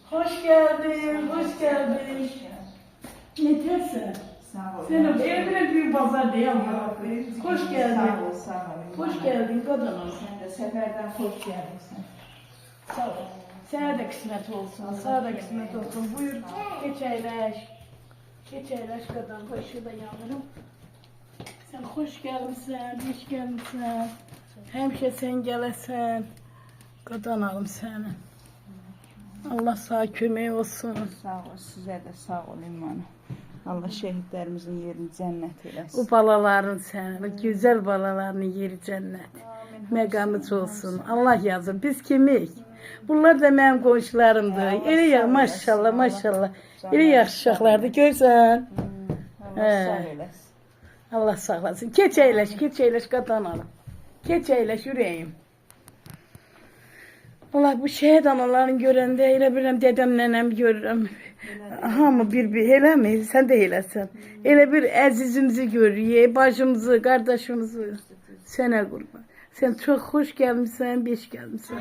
Hoş geldin, hoş geldin. Ne diyorsun? Sağ ol. Senin evine bir pazar değil mi? Hoş geldin. Sağ ol, sağ ol. Hoş geldin kadınım. Sen de seferden hoş geldin sen. Sağ ol. Sana da kısmet olsun, sana da kısmet olsun. Buyur, geç eyleş. Geç eyleş kadın, başı da yanırım. Sen hoş gelmişsin, hoş gelmişsin. Hemşe sen gelesen. Kadın alım seni. Allah sağ kömeği olsun. Sağ ol, size de sağ ol imanım. Allah şehitlerimizin yerini cennet eylesin. O balaların sen, o güzel balaların yeri cennet. Megamız olsun. Allah yazın. Biz kimik? Bunlar da benim komşularımdı. Elə ya maşallah maşallah. Elə yaxşı uşaqlardı görsən. Allah sağ eylesin. Allah sağlasın. Keç eyləş qatan alım. Keç eyləş ürəyim. Allah bu şehit anaların görəndə elə bilirəm dedəm nənəm görürəm. Hamı bir elə mi? Sən də eləsən. Elə bir əzizimizi görürük, bacımızı, qardaşımızı. Sənə qurban. Sen çok hoş gelmişsin, beş gelmişsin.